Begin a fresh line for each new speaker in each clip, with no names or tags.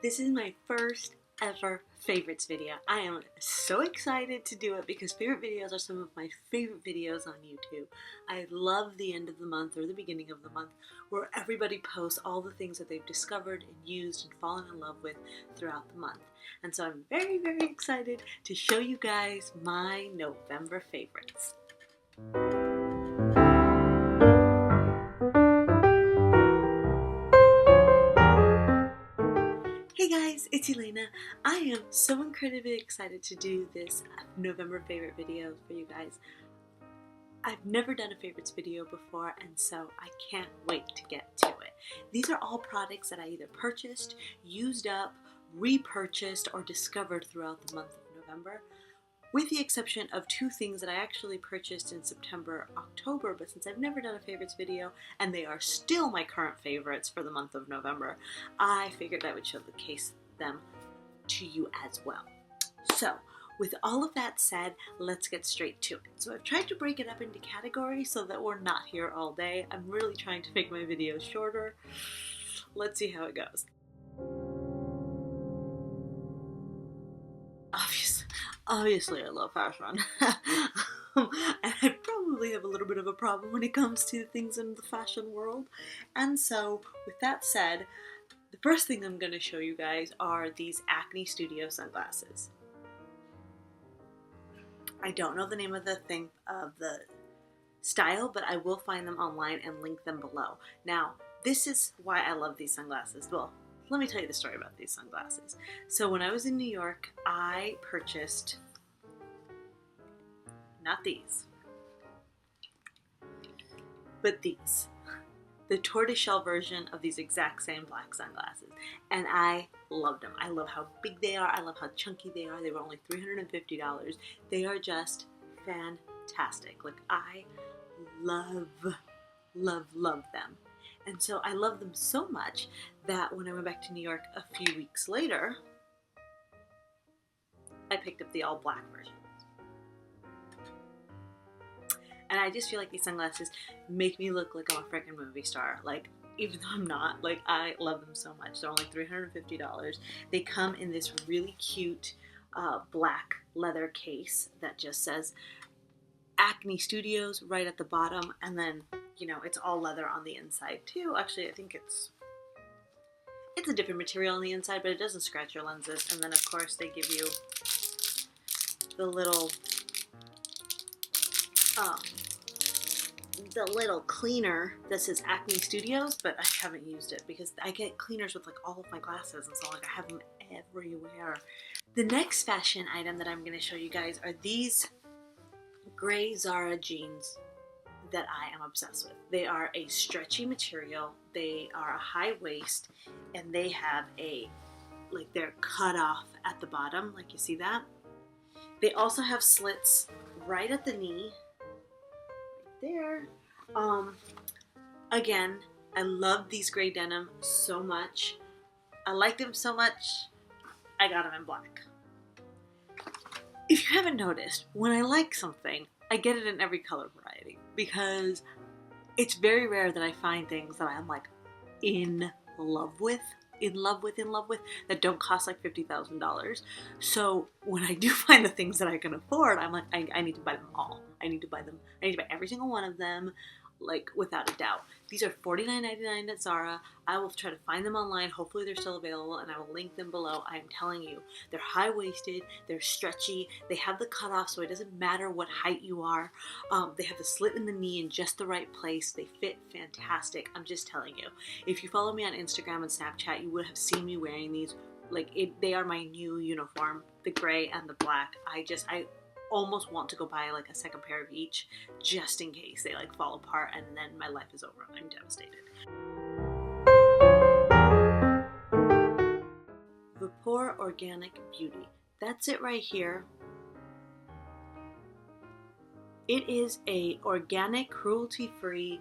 This is my first ever favorites video. I am so excited to do it because favorite videos are some of my favorite videos on YouTube. I love the end of the month or the beginning of the month where everybody posts all the things that they've discovered and used and fallen in love with throughout the month. And so I'm very, very excited to show you guys my November favorites. Hey guys, it's Elena. I am so incredibly excited to do this November favorite video for you guys. I've never done a favorites video before, and so I can't wait to get to it. These are all products that I either purchased, used up, repurchased, or discovered throughout the month of November, with the exception of two things that I actually purchased in September, October, but since I've never done a favorites video, and they are still my current favorites for the month of November, I figured I would showcase them to you as well. So, with all of that said, let's get straight to it. So I've tried to break it up into categories so that we're not here all day. I'm really trying to make my videos shorter. Let's see how it goes. Obviously I love fashion. And I probably have a little bit of a problem when it comes to things in the fashion world. And so, with that said, the first thing I'm going to show you guys are these Acne Studio sunglasses. I don't know the name of the style, but I will find them online and link them below. Now, this is why I love these sunglasses. Well, let me tell you the story about these sunglasses. So when I was in New York, I purchased, not these, but these. The tortoiseshell version of these exact same black sunglasses. And I loved them. I love how big they are. I love how chunky they are. They were only $350. They are just fantastic. Like, I love them. And so I love them so much that when I went back to New York a few weeks later, I picked up the all black version. And I just feel like these sunglasses make me look like I'm a freaking movie star. Like, even though I'm not, like, I love them so much. They're only $350. They come in this really cute black leather case that just says Acne Studios right at the bottom. And then, you know, it's all leather on the inside too. Actually, I think it's a different material on the inside, but it doesn't scratch your lenses. And then, of course, they give you the little cleaner that says Acne Studios, but I haven't used it because I get cleaners with like all of my glasses, and so like I have them everywhere. The next fashion item that I'm going to show you guys are these gray Zara jeans that I am obsessed with. They are a stretchy material, they are a high waist, and they have they're cut off at the bottom, like you see that. They also have slits right at the knee, there. Again, I love these gray denim so much. I like them so much, I got them in black. If you haven't noticed, when I like something, I get it in every color variety because it's very rare that I find things that I'm like in love with, that don't cost like $50,000. So when I do find the things that I can afford, I'm like, I need to buy them all. I need to buy every single one of them, like, without a doubt. These are $49.99 at Zara. I will try to find them online. Hopefully they're still available, and I will link them below. I am telling you, they're high-waisted, they're stretchy, they have the cutoff, so it doesn't matter what height you are. They have the slit in the knee in just the right place. They fit fantastic. I'm just telling you. If you follow me on Instagram and Snapchat, you would have seen me wearing these. Like, they are my new uniform, the gray and the black. I almost want to go buy like a second pair of each just in case they like fall apart and then my life is over and I'm devastated. Vapor Organic Beauty. That's it right here. It is a organic, cruelty-free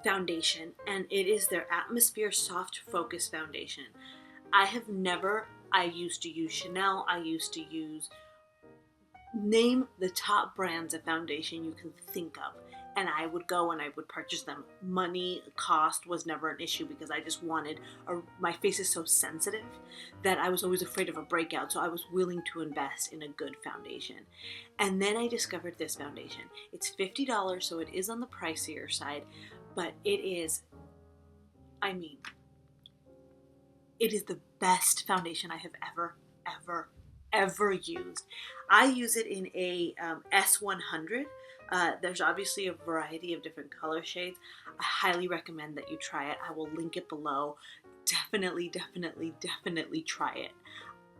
foundation, and it is their Atmosphere Soft Focus Foundation. I used to use Chanel, I used to use, name the top brands of foundation you can think of. and I would go and I would purchase them. Money cost was never an issue because I just wanted my face is so sensitive that I was always afraid of a breakout, so I was willing to invest in a good foundation. And then I discovered this foundation. It's $50, so it is on the pricier side, but it is, I mean, it is the best foundation I have ever used. I use it in a S100. There's obviously a variety of different color shades. I highly recommend that you try it. I will link it below. Definitely try it.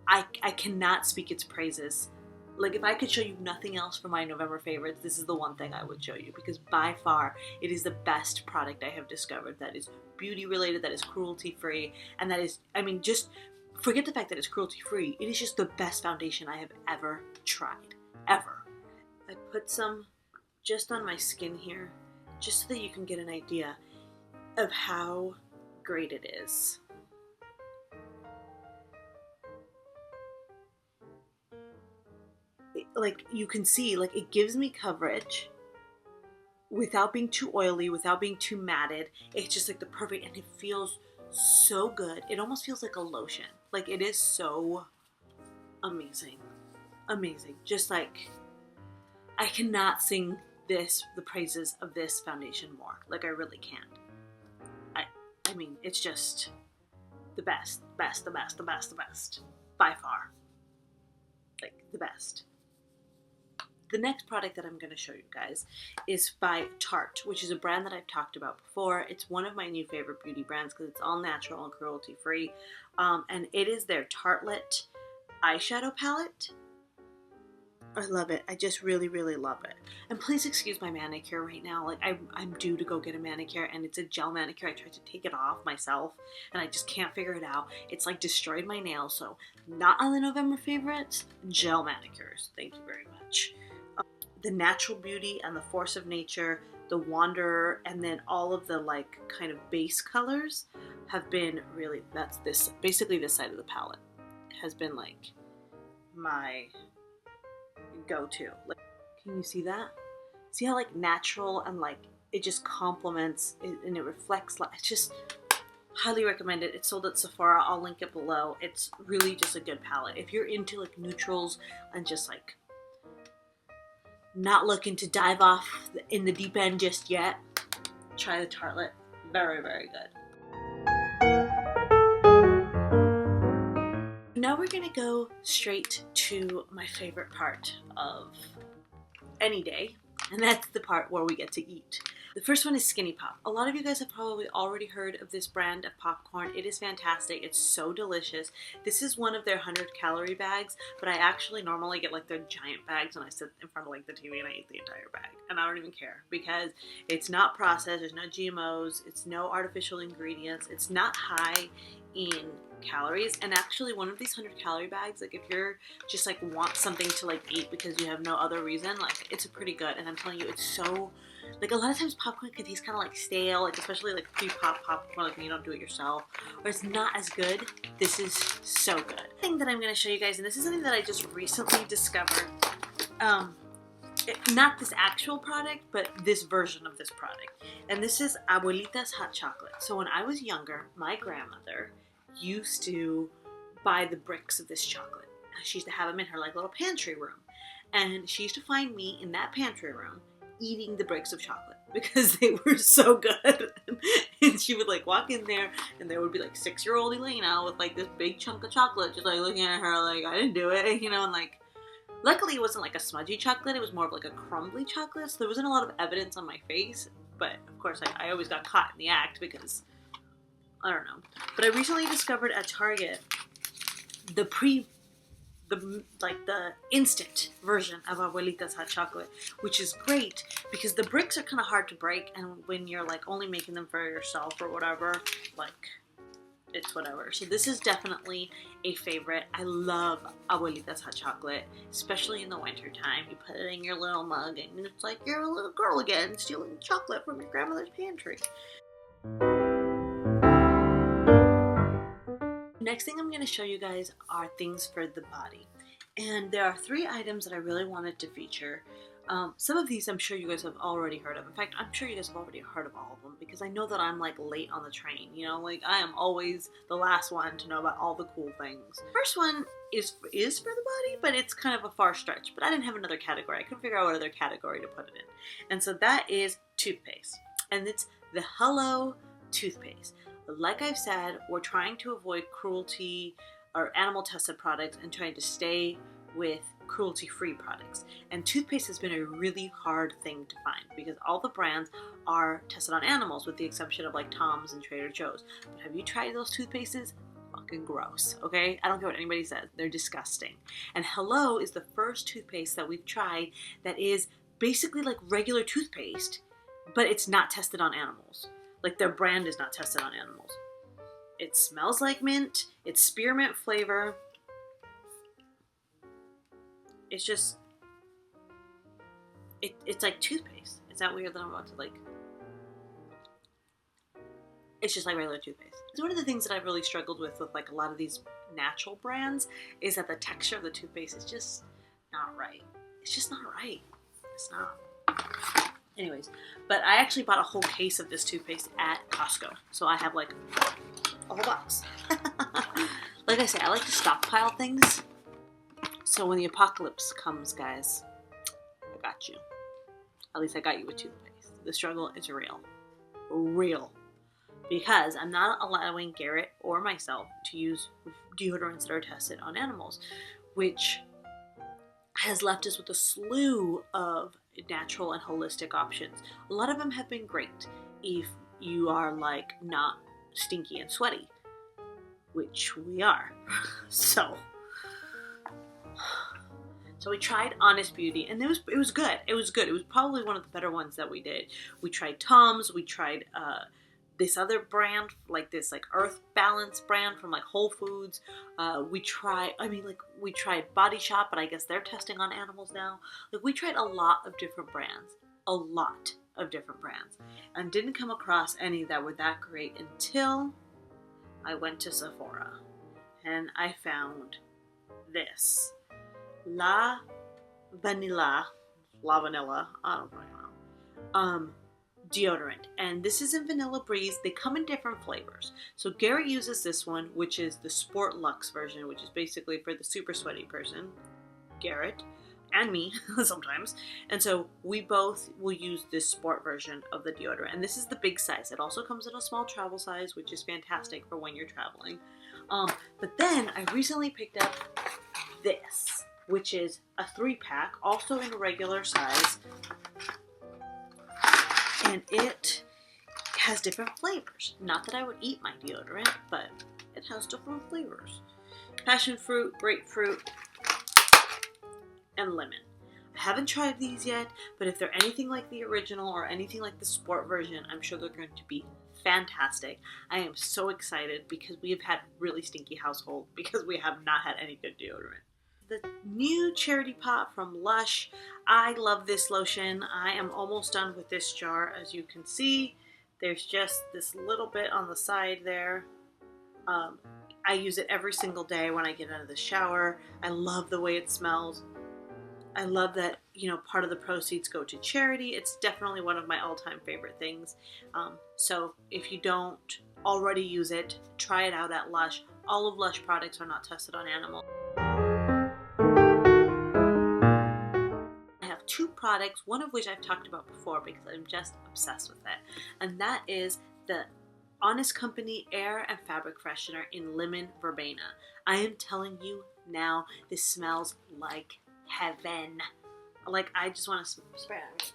I cannot speak its praises. Like, if I could show you nothing else for my November favorites, this is the one thing I would show you, because by far it is the best product I have discovered that is beauty related, that is cruelty free, and that is, I mean, just forget the fact that it's cruelty free. It is just the best foundation I have ever tried. Ever. I put some just on my skin here, just so that you can get an idea of how great it is. Like, you can see, like, it gives me coverage without being too oily, without being too matted. It's just like the perfect, and it feels so good. It almost feels like a lotion. Like, it is so amazing. Amazing. Just like, I cannot sing the praises of this foundation more. Like, I really can't. I mean, it's just the best. By far. Like, the best. The next product that I'm going to show you guys is by Tarte, which is a brand that I've talked about before. It's one of my new favorite beauty brands because it's all natural and cruelty free. And it is their Tartelette eyeshadow palette. I love it. I just really love it. And please excuse my manicure right now. Like, I'm due to go get a manicure, and it's a gel manicure. I tried to take it off myself and I just can't figure it out. It's like destroyed my nails. So not on the November favorites, gel manicures. Thank you very much. The Natural Beauty and the Force of Nature, the Wanderer, and then all of the like kind of base colors have been really, that's this, basically this side of the palette has been like my go-to. Like, can you see that? See how like natural and like it just complements it, and it reflects like, it's just highly recommend it. It's sold at Sephora. I'll link it below. It's really just a good palette. If you're into like neutrals and just like not looking to dive off in the deep end just yet, try the Tartelette. Very good. Now we're gonna go straight to my favorite part of any day, and that's the part where we get to eat. The first one is Skinny Pop. A lot of you guys have probably already heard of this brand of popcorn. It is fantastic. It's so delicious. This is one of their 100-calorie bags, but I actually normally get like their giant bags and I sit in front of like the TV and I eat the entire bag. And I don't even care because it's not processed, there's no GMOs, it's no artificial ingredients, it's not high in calories. And actually one of these 100-calorie bags, like if you're just like want something to like eat because you have no other reason, like it's pretty good. And I'm telling you, it's so, like a lot of times popcorn can taste kind of like stale, like especially like pre-pop popcorn, like when you don't do it yourself, or it's not as good. This is so good. The thing that I'm going to show you guys, and this is something that I just recently discovered, not this actual product, but this version of this product. And this is Abuelita's hot chocolate. So when I was younger, my grandmother used to buy the bricks of this chocolate. She used to have them in her like little pantry room. And she used to find me in that pantry room eating the bricks of chocolate because they were so good. And she would like walk in there and there would be like 6-year-old Elena with like this big chunk of chocolate just like looking at her like, I didn't do it, you know, and like luckily it wasn't like a smudgy chocolate, it was more of like a crumbly chocolate, so there wasn't a lot of evidence on my face, but of course I always got caught in the act because I don't know. But I recently discovered at Target the instant version of Abuelita's hot chocolate, which is great because the bricks are kind of hard to break, and when you're like only making them for yourself or whatever, like it's whatever. So this is definitely a favorite. I love Abuelita's hot chocolate, especially in the winter time. You put it in your little mug and it's like you're a little girl again stealing chocolate from your grandmother's pantry. Next thing I'm going to show you guys are things for the body. And there are 3 items that I really wanted to feature Some of these I'm sure you guys have already heard of. In fact, I'm sure you guys have already heard of all of them because I know that I'm like late on the train, you know, like I am always the last one to know about all the cool things. First one is for the body, but it's kind of a far stretch, but I didn't have another category. I couldn't figure out what other category to put it in. And so that is toothpaste. And it's the Hello toothpaste. Like I've said, we're trying to avoid cruelty or animal tested products and trying to stay with cruelty-free products. And toothpaste has been a really hard thing to find because all the brands are tested on animals with the exception of like Tom's and Trader Joe's. But have you tried those toothpastes? Fucking gross, okay? I don't care what anybody says. They're disgusting. And Hello is the first toothpaste that we've tried that is basically like regular toothpaste, but it's not tested on animals. Like their brand is not tested on animals. It smells like mint. It's spearmint flavor. It's just, it's like toothpaste. Is that weird that I'm about to like, it's just like regular toothpaste. It's one of the things that I've really struggled with like a lot of these natural brands is that the texture of the toothpaste is just not right. It's just not right. It's not. Anyways, but I actually bought a whole case of this toothpaste at Costco. So I have like a whole box. Like I say, I like to stockpile things. So when the apocalypse comes, guys, I got you. At least I got you with toothpaste. The struggle is real. Real. Because I'm not allowing Garrett or myself to use deodorants that are tested on animals, which has left us with a slew of natural and holistic options. A lot of them have been great if you are like not stinky and sweaty, which we are. So we tried Honest Beauty, and it was good. It was good. It was probably one of the better ones that we did. We tried Tom's. We tried this other brand, like this like Earth Balance brand from like Whole Foods. We tried Body Shop, but I guess they're testing on animals now. Like we tried a lot of different brands, and didn't come across any that were that great until I went to Sephora, and I found this. La Vanilla, I don't know, deodorant. And this is in Vanilla Breeze. They come in different flavors. So Garrett uses this one, which is the Sport Luxe version, which is basically for the super sweaty person, Garrett, and me sometimes. And so we both will use this sport version of the deodorant. And this is the big size. It also comes in a small travel size, which is fantastic for when you're traveling. But then I recently picked up this, which is a 3-pack, also in a regular size, and it has different flavors. Not that I would eat my deodorant, but it has different flavors. Passion fruit, grapefruit, and lemon. I haven't tried these yet, but if they're anything like the original or anything like the sport version, I'm sure they're going to be fantastic. I am so excited because we have had really stinky household because we have not had any good deodorant. The new Charity Pot from Lush. I love this lotion. I am almost done with this jar. As you can see, there's just this little bit on the side there. I use it every single day when I get out of the shower. I love the way it smells. I love that, you know, part of the proceeds go to charity. It's definitely one of my all-time favorite things. So if you don't already use it, try it out at Lush. All of Lush products are not tested on animals. I have 2 products, one of which I've talked about before because I'm just obsessed with it. And that is the Honest Company Air and Fabric Freshener in Lemon Verbena. I am telling you now, this smells like heaven. Like, I just want to spray it.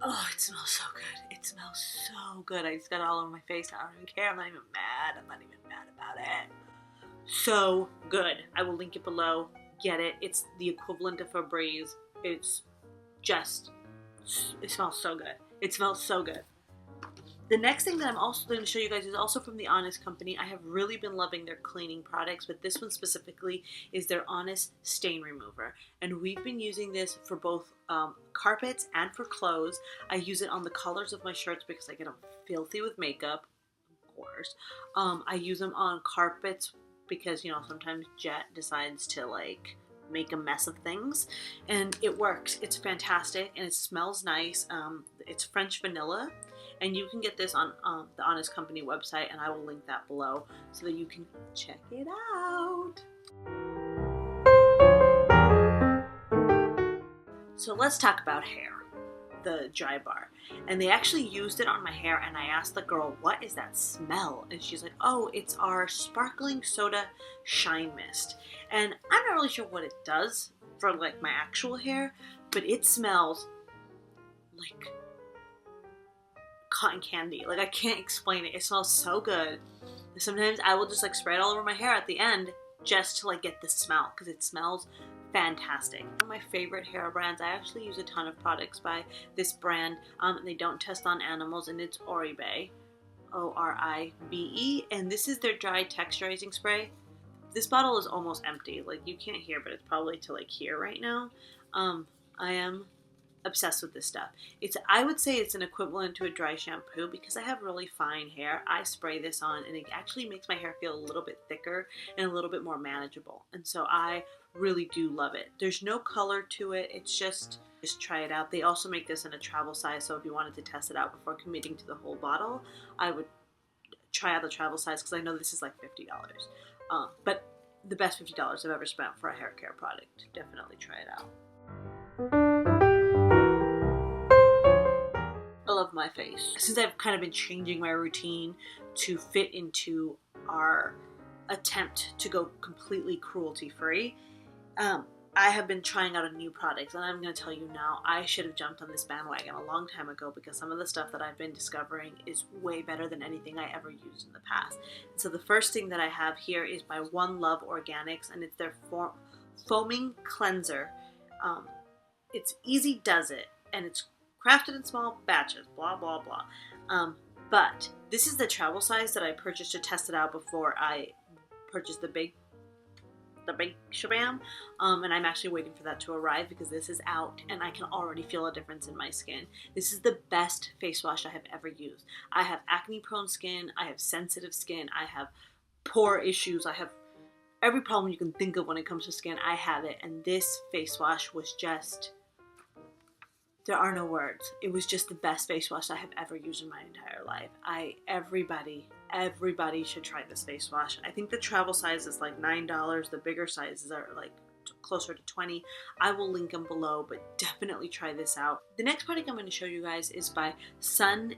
Oh, it smells so good. It smells so good. I just got it all over my face. I don't even care. I'm not even mad. I'm not even mad about it. So good. I will link it below. Get it. It's the equivalent of Febreze. It's just, it smells so good. It smells so good. The next thing that I'm also going to show you guys is also from the Honest Company. I have really been loving their cleaning products, but this one specifically is their Honest Stain Remover. And we've been using this for both carpets and for clothes. I use it on the collars of my shirts because I get them filthy with makeup, of course. I use them on carpets because, you know, sometimes Jet decides to like make a mess of things, and it works. It's fantastic and it smells nice. It's French vanilla, and you can get this on the Honest Company website, and I will link that below so that you can check it out. So let's talk about hair, the dry bar. And they actually used it on my hair, and I asked the girl, what is that smell? And she's like, oh, it's our sparkling soda shine mist. And I'm not really sure what it does for like my actual hair, but it smells like cotton candy. Like, I can't explain it. It smells so good. Sometimes I will just like spray it all over my hair at the end just to like get the smell, because it smells fantastic. One of my favorite hair brands. I actually use a ton of products by this brand. They don't test on animals, and it's Oribe, Oribe, and this is their dry texturizing spray. This bottle is almost empty. Like, you can't hear, but it's probably to like here right now. I am obsessed with this stuff. I would say it's an equivalent to a dry shampoo, because I have really fine hair. I spray this on and it actually makes my hair feel a little bit thicker and a little bit more manageable. And so I really do love it. There's no color to it. It's just try it out. They also make this in a travel size, so if you wanted to test it out before committing to the whole bottle, I would try out the travel size, because I know this is like $50. But the best $50 I've ever spent for a hair care product. Definitely try it out. I love my face. Since I've kind of been changing my routine to fit into our attempt to go completely cruelty-free, I have been trying out a new product, and I'm going to tell you now, I should have jumped on this bandwagon a long time ago, because some of the stuff that I've been discovering is way better than anything I ever used in the past. So the first thing that I have here is by One Love Organics, and it's their foaming cleanser. It's Easy Does It, and it's crafted in small batches, blah, blah, blah. But this is the travel size that I purchased to test it out before I purchased the big shabam. And I'm actually waiting for that to arrive, because this is out and I can already feel a difference in my skin. This is the best face wash I have ever used. I have acne prone skin, I have sensitive skin, I have pore issues, I have every problem you can think of when it comes to skin. I have it, and this face wash was just, there are no words. It was just the best face wash I have ever used in my entire life. Everybody should try this face wash. I think the travel size is like $9. The bigger sizes are like closer to $20. I will link them below, but definitely try this out. The next product I'm going to show you guys is by Suntegrity.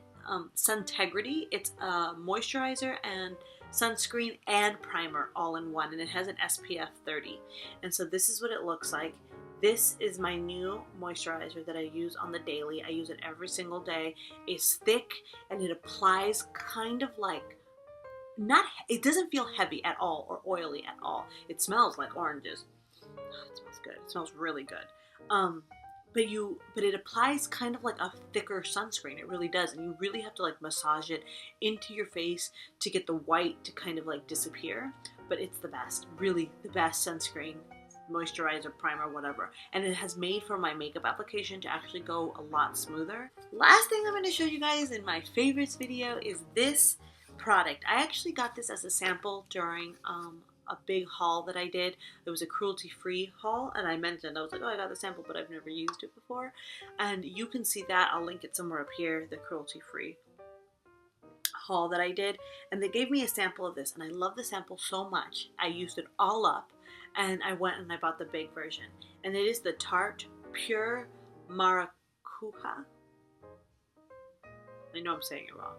It's a moisturizer and sunscreen and primer all in one, and it has an SPF 30. And so this is what it looks like. This is my new moisturizer that I use on the daily. I use it every single day. It's thick and it applies kind of like, it doesn't feel heavy at all or oily at all. It smells like oranges. It smells good. It smells really good. But it applies kind of like a thicker sunscreen. It really does. And you really have to like massage it into your face to get the white to kind of like disappear. But it's the best, really the best sunscreen, moisturizer, primer, whatever. And it has made for my makeup application to actually go a lot smoother. Last thing I'm going to show you guys in my favorites video is this product. I actually got this as a sample during a big haul that I did. It was a cruelty-free haul, and I mentioned, I was like, oh, I got the sample, but I've never used it before. And you can see that. I'll link it somewhere up here, the cruelty-free haul that I did. And they gave me a sample of this, and I love the sample so much. I used it all up, and I went and I bought the big version. And it is the Tarte Pure Maracuja. I know I'm saying it wrong.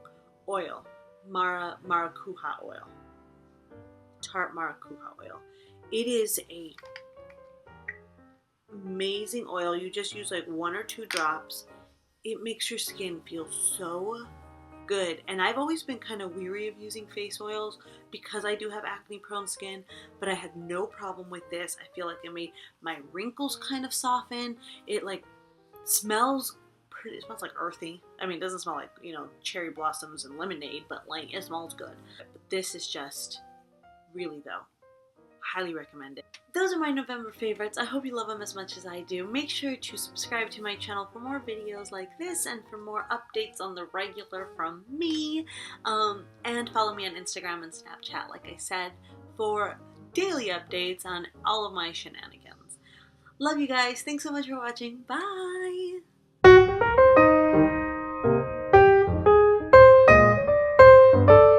Oil. Maracuja oil. Tarte Maracuja oil. It is a amazing oil. You just use like 1 or 2 drops. It makes your skin feel so good. And I've always been kind of weary of using face oils because I do have acne prone skin, but I had no problem with this. I feel like it made my wrinkles kind of soften. It like smells pretty, it smells like earthy. I mean, it doesn't smell like, you know, cherry blossoms and lemonade, but like it smells good. But this is just really, though, highly recommend it. Those are my November favorites. I hope you love them as much as I do. Make sure to subscribe to my channel for more videos like this and for more updates on the regular from me. And follow me on Instagram and Snapchat, like I said, for daily updates on all of my shenanigans. Love you guys. Thanks so much for watching. Bye!